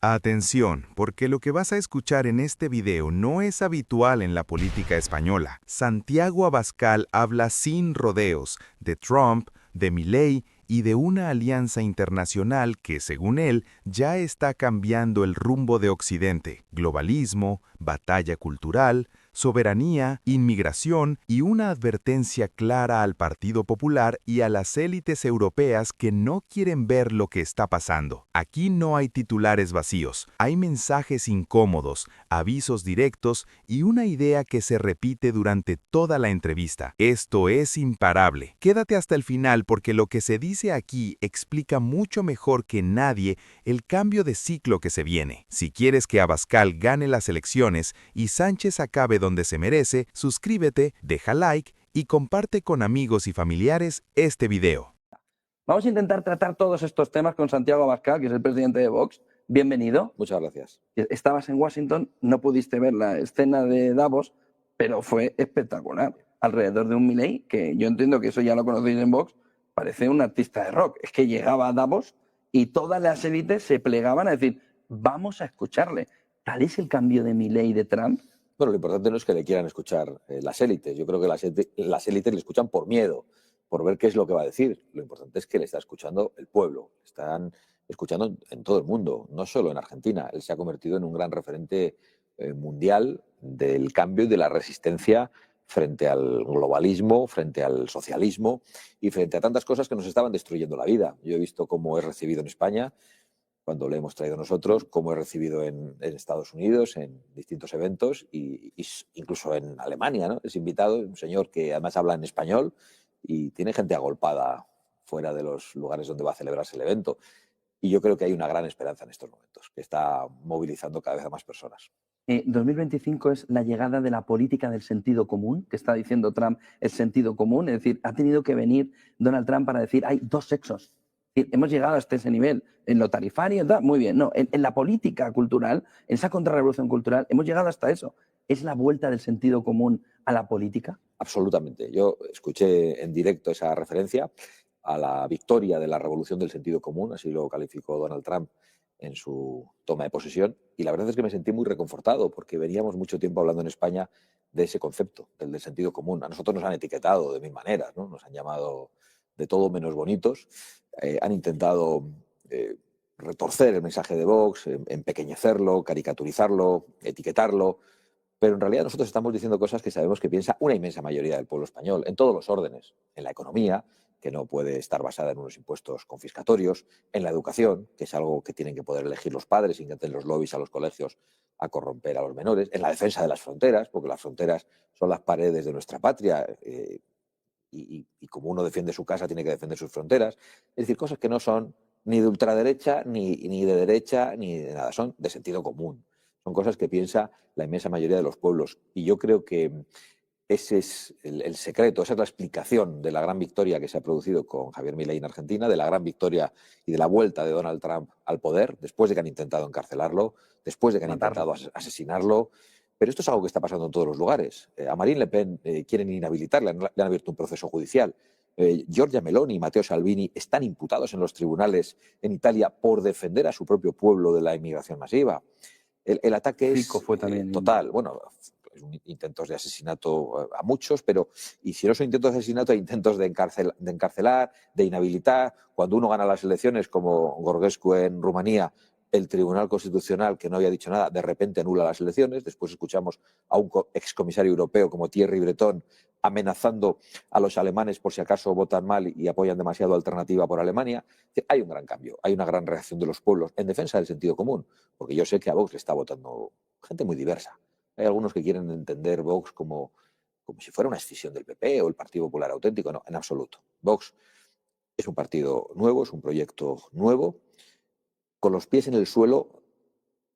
Atención, porque lo que vas a escuchar en este video no es habitual en la política española. Santiago Abascal habla sin rodeos de Trump, de Milei y de una alianza internacional que, según él, ya está cambiando el rumbo de Occidente. Globalismo, batalla cultural, soberanía, inmigración y una advertencia clara al Partido Popular y a las élites europeas que no quieren ver lo que está pasando. Aquí no hay titulares vacíos, hay mensajes incómodos, avisos directos y una idea que se repite durante toda la entrevista. Esto es imparable. Quédate hasta el final porque lo que se dice aquí explica mucho mejor que nadie el cambio de ciclo que se viene. Si quieres que Abascal gane las elecciones y Sánchez acabe donde se merece, suscríbete, deja like y comparte con amigos y familiares este video. Vamos a intentar tratar todos estos temas con Santiago Abascal, que es el presidente de Vox. Bienvenido. Muchas gracias. Estabas en Washington, no pudiste ver la escena de Davos, pero fue espectacular. Alrededor de un Milei, que yo entiendo que eso ya lo conocéis en Vox, parece un artista de rock. Es que llegaba a Davos y todas las élites se plegaban a decir, vamos a escucharle. Tal es el cambio de Milei y de Trump. Bueno, lo importante no es que le quieran escuchar las élites. Yo creo que las élites le escuchan por miedo, por ver qué es lo que va a decir. Lo importante es que le está escuchando el pueblo. Están escuchando en todo el mundo, no solo en Argentina. Él se ha convertido en un gran referente mundial del cambio y de la resistencia frente al globalismo, frente al socialismo y frente a tantas cosas que nos estaban destruyendo la vida. Yo he visto cómo es recibido en España cuando le hemos traído nosotros, cómo he recibido en Estados Unidos, en distintos eventos, y incluso en Alemania, ¿no? Es invitado, un señor que además habla en español y tiene gente agolpada fuera de los lugares donde va a celebrarse el evento. Y yo creo que hay una gran esperanza en estos momentos, que está movilizando cada vez a más personas. 2025 es la llegada de la política del sentido común, que está diciendo Trump, el sentido común. Es decir, ha tenido que venir Donald Trump para decir, hay dos sexos. Es decir, hemos llegado hasta ese nivel. En lo tarifario, muy bien. No, en la política cultural, en esa contrarrevolución cultural, hemos llegado hasta eso. ¿Es la vuelta del sentido común a la política? Absolutamente. Yo escuché en directo esa referencia a la victoria de la revolución del sentido común, así lo calificó Donald Trump en su toma de posesión, y la verdad es que me sentí muy reconfortado porque veníamos mucho tiempo hablando en España de ese concepto, del sentido común. A nosotros nos han etiquetado de mil maneras, ¿no? Nos han llamado de todo menos bonitos, han intentado retorcer el mensaje de Vox, empequeñecerlo, caricaturizarlo, etiquetarlo, pero en realidad nosotros estamos diciendo cosas que sabemos que piensa una inmensa mayoría del pueblo español, en todos los órdenes, en la economía, que no puede estar basada en unos impuestos confiscatorios, en la educación, que es algo que tienen que poder elegir los padres sin que entren los lobbies a los colegios a corromper a los menores, en la defensa de las fronteras, porque las fronteras son las paredes de nuestra patria y como uno defiende su casa tiene que defender sus fronteras. Es decir, cosas que no son ni de ultraderecha, ni de derecha, ni de nada, son de sentido común. Son cosas que piensa la inmensa mayoría de los pueblos. Y yo creo que ese es el secreto, esa es la explicación de la gran victoria que se ha producido con Javier Milei en Argentina, de la gran victoria y de la vuelta de Donald Trump al poder, después de que han intentado encarcelarlo, después de que han intentado asesinarlo. Pero esto es algo que está pasando en todos los lugares. A Marine Le Pen quieren inhabilitarla, le han abierto un proceso judicial. Giorgia Meloni y Matteo Salvini están imputados en los tribunales en Italia por defender a su propio pueblo de la inmigración masiva. El ataque es fue también total. Bueno, intentos de asesinato a muchos, pero y si no son intentos de asesinato, hay intentos de encarcelar, de inhabilitar. Cuando uno gana las elecciones, como Gorgescu en Rumanía, el Tribunal Constitucional, que no había dicho nada, de repente anula las elecciones. Después escuchamos a un excomisario europeo como Thierry Breton amenazando a los alemanes por si acaso votan mal y apoyan demasiado alternativa por Alemania. Hay un gran cambio, hay una gran reacción de los pueblos en defensa del sentido común, porque yo sé que a Vox le está votando gente muy diversa. Hay algunos que quieren entender Vox como si fuera una escisión del PP o el Partido Popular auténtico. No, en absoluto. Vox es un partido nuevo, es un proyecto nuevo, con los pies en el suelo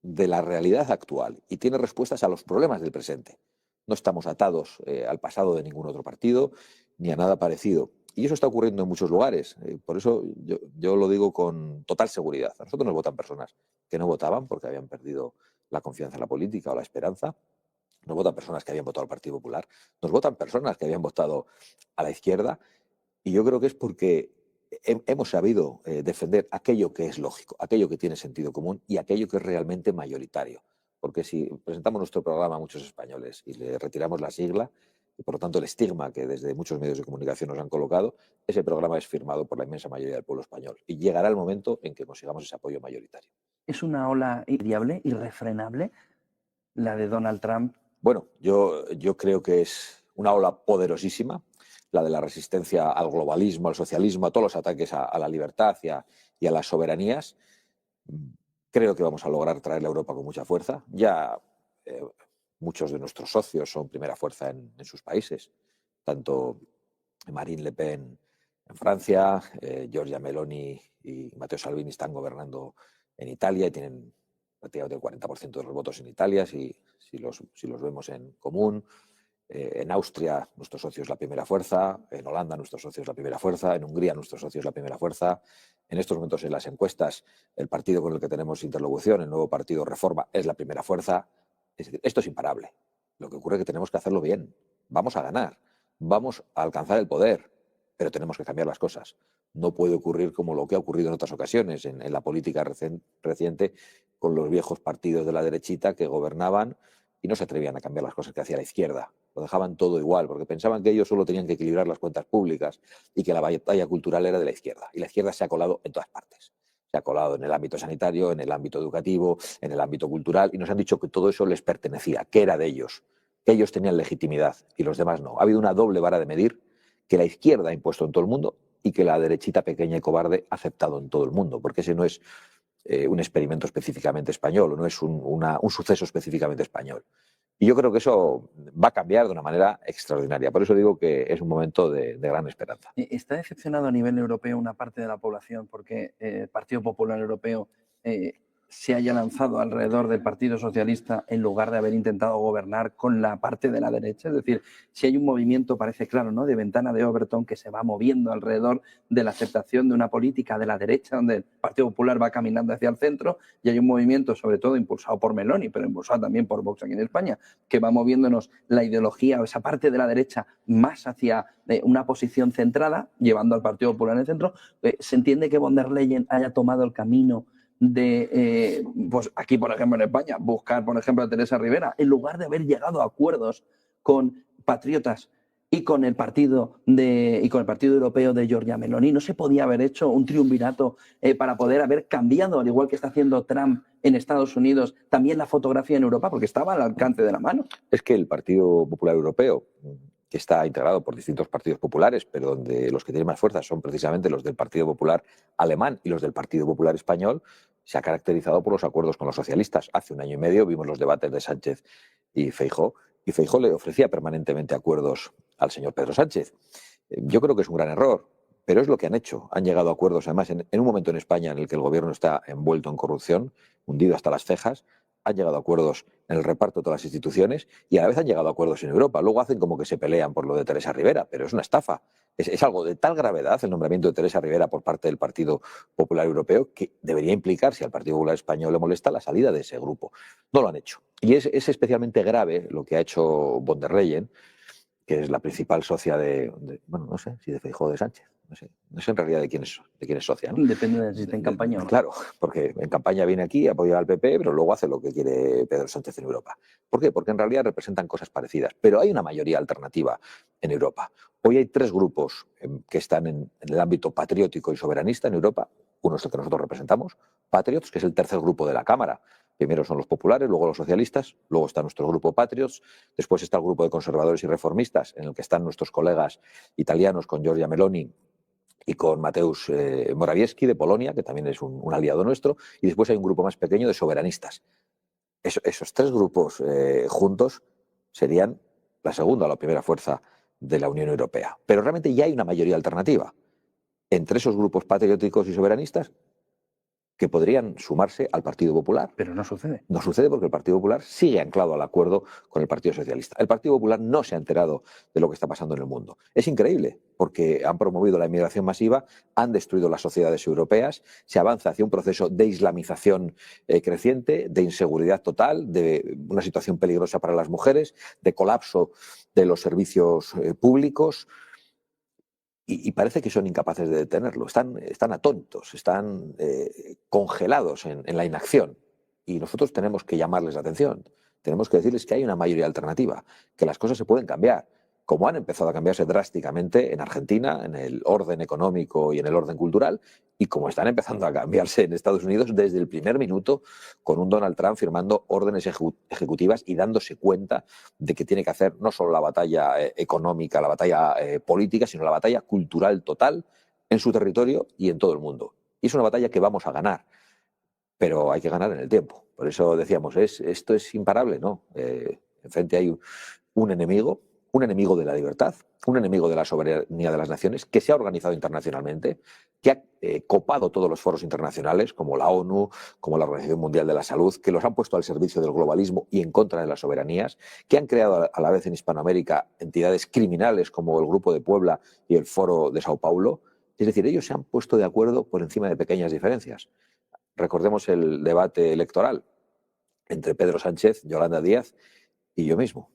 de la realidad actual y tiene respuestas a los problemas del presente. No estamos atados al pasado de ningún otro partido ni a nada parecido. Y eso está ocurriendo en muchos lugares. Por eso yo lo digo con total seguridad. A nosotros nos votan personas que no votaban porque habían perdido la confianza en la política o la esperanza. Nos votan personas que habían votado al Partido Popular. Nos votan personas que habían votado a la izquierda. Y yo creo que es porque hemos sabido defender aquello que es lógico, aquello que tiene sentido común y aquello que es realmente mayoritario. Porque si presentamos nuestro programa a muchos españoles y le retiramos la sigla, y por lo tanto el estigma que desde muchos medios de comunicación nos han colocado, ese programa es firmado por la inmensa mayoría del pueblo español. Y llegará el momento en que consigamos ese apoyo mayoritario. ¿Es una ola irremediable, irrefrenable, la de Donald Trump? Bueno, yo creo que es una ola poderosísima, la de la resistencia al globalismo, al socialismo, a todos los ataques a la libertad y a las soberanías. Creo que vamos a lograr traer la Europa con mucha fuerza. Ya muchos de nuestros socios son primera fuerza en sus países, tanto Marine Le Pen en Francia, Giorgia Meloni y Matteo Salvini están gobernando en Italia y tienen prácticamente el 40% de los votos en Italia, si los vemos en común. En Austria, nuestro socio es la primera fuerza. En Holanda, nuestro socio es la primera fuerza. En Hungría, nuestro socio es la primera fuerza. En estos momentos, en las encuestas, el partido con el que tenemos interlocución, el nuevo partido Reforma, es la primera fuerza. Es decir, esto es imparable. Lo que ocurre es que tenemos que hacerlo bien. Vamos a ganar. Vamos a alcanzar el poder. Pero tenemos que cambiar las cosas. No puede ocurrir como lo que ha ocurrido en otras ocasiones, en la política reciente, con los viejos partidos de la derechita que gobernaban y no se atrevían a cambiar las cosas que hacía la izquierda. Lo dejaban todo igual, porque pensaban que ellos solo tenían que equilibrar las cuentas públicas y que la batalla cultural era de la izquierda. Y la izquierda se ha colado en todas partes. Se ha colado en el ámbito sanitario, en el ámbito educativo, en el ámbito cultural, y nos han dicho que todo eso les pertenecía, que era de ellos, que ellos tenían legitimidad y los demás no. Ha habido una doble vara de medir que la izquierda ha impuesto en todo el mundo y que la derechita pequeña y cobarde ha aceptado en todo el mundo, porque ese no es un experimento específicamente español, o no es un suceso específicamente español. Y yo creo que eso va a cambiar de una manera extraordinaria. Por eso digo que es un momento de gran esperanza. ¿Está decepcionado a nivel europeo una parte de la población porque el Partido Popular Europeo se haya lanzado alrededor del Partido Socialista en lugar de haber intentado gobernar con la parte de la derecha? Es decir, si hay un movimiento, parece claro, ¿no?, de ventana de Overton que se va moviendo alrededor de la aceptación de una política de la derecha, donde el Partido Popular va caminando hacia el centro, y hay un movimiento, sobre todo impulsado por Meloni, pero impulsado también por Vox aquí en España, que va moviéndonos la ideología o esa parte de la derecha más hacia una posición centrada, llevando al Partido Popular en el centro. Se entiende que von der Leyen haya tomado el camino de, pues aquí, por ejemplo, en España, buscar, por ejemplo, a Teresa Rivera, en lugar de haber llegado a acuerdos con patriotas y con el partido europeo de Giorgia Meloni. ¿No se podía haber hecho un triunvirato para poder haber cambiado, al igual que está haciendo Trump en Estados Unidos, también la fotografía en Europa? Porque estaba al alcance de la mano. Es que el Partido Popular Europeo, que está integrado por distintos partidos populares, pero donde los que tienen más fuerza son precisamente los del Partido Popular alemán y los del Partido Popular español, se ha caracterizado por los acuerdos con los socialistas. Hace un año y medio vimos los debates de Sánchez y Feijóo le ofrecía permanentemente acuerdos al señor Pedro Sánchez. Yo creo que es un gran error, pero es lo que han hecho. Han llegado a acuerdos, además, en un momento en España en el que el gobierno está envuelto en corrupción, hundido hasta las cejas. Han llegado a acuerdos en el reparto de todas las instituciones y a la vez han llegado a acuerdos en Europa. Luego hacen como que se pelean por lo de Teresa Rivera, pero es una estafa. Es algo de tal gravedad el nombramiento de Teresa Rivera por parte del Partido Popular Europeo que debería implicar, si al Partido Popular Español le molesta, la salida de ese grupo. No lo han hecho. Y es especialmente grave lo que ha hecho von der Leyen, que es la principal socia bueno, no sé si de Feijóo o de Sánchez. No sé en realidad de quién es socia, ¿no? Depende de si está en campaña o no. Claro, porque en campaña viene aquí, apoya al PP, pero luego hace lo que quiere Pedro Sánchez en Europa. ¿Por qué? Porque en realidad representan cosas parecidas, pero hay una mayoría alternativa en Europa. Hoy hay tres grupos que están en el ámbito patriótico y soberanista en Europa. Uno es el que nosotros representamos, Patriots, que es el tercer grupo de la Cámara. Primero son los populares, luego los socialistas, luego está nuestro grupo Patriots, después está el grupo de conservadores y reformistas, en el que están nuestros colegas italianos con Giorgia Meloni y con Mateusz Morawiecki de Polonia, que también es un aliado nuestro, y después hay un grupo más pequeño de soberanistas. Esos tres grupos juntos serían la segunda o la primera fuerza de la Unión Europea. Pero realmente ya hay una mayoría alternativa entre esos grupos patrióticos y soberanistas que podrían sumarse al Partido Popular. Pero no sucede. No sucede porque el Partido Popular sigue anclado al acuerdo con el Partido Socialista. El Partido Popular no se ha enterado de lo que está pasando en el mundo. Es increíble porque han promovido la inmigración masiva, han destruido las sociedades europeas, se avanza hacia un proceso de islamización creciente, de inseguridad total, de una situación peligrosa para las mujeres, de colapso de los servicios públicos. y parece que son incapaces de detenerlo. Están atónitos, están congelados en la inacción. Y nosotros tenemos que llamarles la atención. Tenemos que decirles que hay una mayoría alternativa, que las cosas se pueden cambiar, como han empezado a cambiarse drásticamente en Argentina, en el orden económico y en el orden cultural, y como están empezando a cambiarse en Estados Unidos desde el primer minuto, con un Donald Trump firmando órdenes ejecutivas y dándose cuenta de que tiene que hacer no solo la batalla económica, la batalla política, sino la batalla cultural total en su territorio y en todo el mundo. Y es una batalla que vamos a ganar, pero hay que ganar en el tiempo. Por eso decíamos, esto es imparable, ¿no? Enfrente hay un enemigo de la libertad, un enemigo de la soberanía de las naciones, que se ha organizado internacionalmente, que ha copado todos los foros internacionales, como la ONU, como la Organización Mundial de la Salud, que los han puesto al servicio del globalismo y en contra de las soberanías, que han creado a la vez en Hispanoamérica entidades criminales como el Grupo de Puebla y el Foro de Sao Paulo. Es decir, ellos se han puesto de acuerdo por encima de pequeñas diferencias. Recordemos el debate electoral entre Pedro Sánchez, Yolanda Díaz y yo mismo.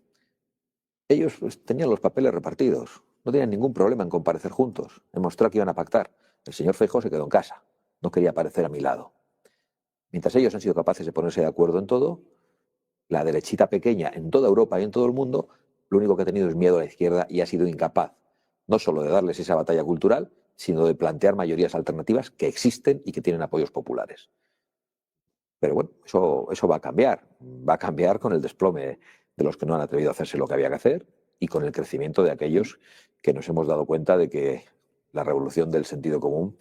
Ellos pues, tenían los papeles repartidos, no tenían ningún problema en comparecer juntos, en mostrar que iban a pactar. El señor Feijóo se quedó en casa, no quería aparecer a mi lado. Mientras ellos han sido capaces de ponerse de acuerdo en todo, la derechita pequeña en toda Europa y en todo el mundo, lo único que ha tenido es miedo a la izquierda y ha sido incapaz no solo de darles esa batalla cultural, sino de plantear mayorías alternativas que existen y que tienen apoyos populares. Pero bueno, eso va a cambiar con el desplome de los que no han atrevido a hacerse lo que había que hacer y con el crecimiento de aquellos que nos hemos dado cuenta de que la revolución del sentido común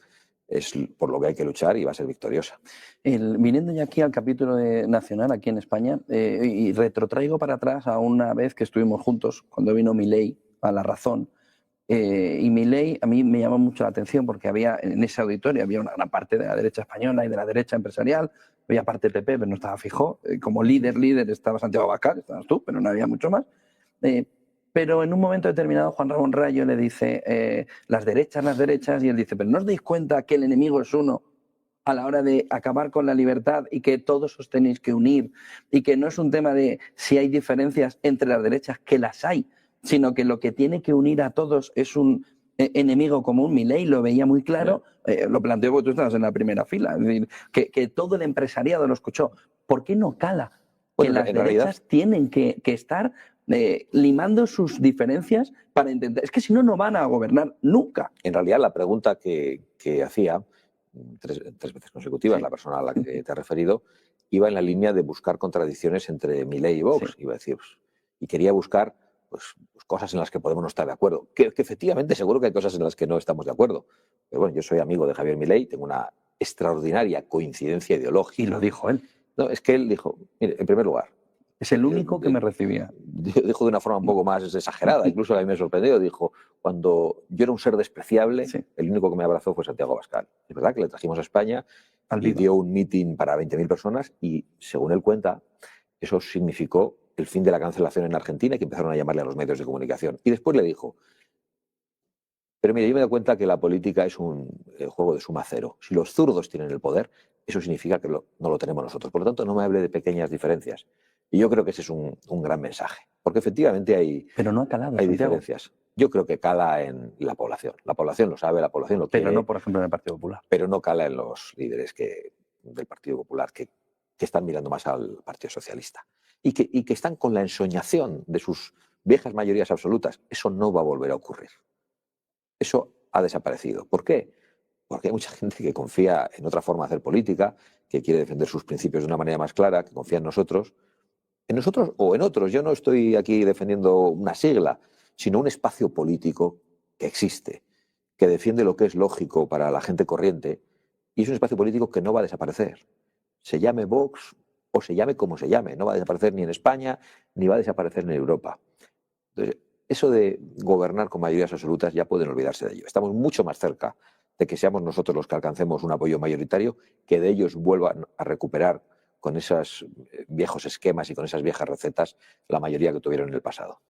es por lo que hay que luchar y va a ser victoriosa. Viniendo ya aquí al capítulo de Nacional, aquí en España, y retrotraigo para atrás a una vez que estuvimos juntos, cuando vino Milei a La Razón, y Milei a mí me llamó mucho la atención porque había en ese auditorio había una gran parte de la derecha española y de la derecha empresarial, había parte del PP, pero no estaba Feijóo, como líder estaba Santiago Abascal, estabas tú, pero no había mucho más. Pero en un momento determinado Juan Ramón Rayo le dice las derechas, y él dice, pero ¿no os dais cuenta que el enemigo es uno a la hora de acabar con la libertad y que todos os tenéis que unir y que no es un tema de si hay diferencias entre las derechas, que las hay, sino que lo que tiene que unir a todos es un enemigo común? Milei lo veía muy claro, lo planteó porque tú estabas en la primera fila, es decir, que todo el empresariado lo escuchó. ¿Por qué no cala? Bueno, Que las en derechas realidad tienen que estar limando sus diferencias para intentar... Es que si no, no van a gobernar nunca. En realidad, la pregunta que hacía tres veces consecutivas, Sí. la persona a la que te has referido, iba en la línea de buscar contradicciones entre Milei y Vox. Sí. Iba a decir, y quería buscar pues, cosas en las que podemos no estar de acuerdo. Que efectivamente seguro que hay cosas en las que no estamos de acuerdo. Pero bueno, yo soy amigo de Javier Milei, tengo una extraordinaria coincidencia ideológica. Y lo dijo él. No, es que él dijo, mire, en primer lugar, Es el único que me recibía. dijo de una forma un poco más exagerada, incluso a mí me sorprendió, dijo, cuando yo era un ser despreciable, Sí. el único que me abrazó fue Santiago Abascal. Es verdad que le trajimos a España Al y vivo. dio un meeting para 20.000 personas y, según él cuenta, eso significó el fin de la cancelación en Argentina y que empezaron a llamarle a los medios de comunicación. Y después le dijo, pero mire, yo me doy cuenta que la política es un juego de suma cero. Si los zurdos tienen el poder, eso significa que no lo tenemos nosotros. Por lo tanto, no me hable de pequeñas diferencias. Y yo creo que ese es un gran mensaje. Porque efectivamente hay, Pero no ha calado, hay Santiago. diferencias. Yo creo que cala en la población. La población lo sabe, la población lo quiere. Pero no, por ejemplo, en el Partido Popular. Pero no cala en los líderes del Partido Popular que están mirando más al Partido Socialista. Y que están con la ensoñación de sus viejas mayorías absolutas. Eso no va a volver a ocurrir. Eso ha desaparecido. ¿Por qué? Porque hay mucha gente que confía en otra forma de hacer política, que quiere defender sus principios de una manera más clara, que confía en nosotros o en otros. Yo no estoy aquí defendiendo una sigla, sino un espacio político que existe, que defiende lo que es lógico para la gente corriente, y es un espacio político que no va a desaparecer. Se llame Vox o se llame como se llame, no va a desaparecer ni en España, ni va a desaparecer en Europa. Entonces, eso de gobernar con mayorías absolutas ya pueden olvidarse de ello. Estamos mucho más cerca de que seamos nosotros los que alcancemos un apoyo mayoritario, que de ellos vuelvan a recuperar con esos viejos esquemas y con esas viejas recetas la mayoría que tuvieron en el pasado.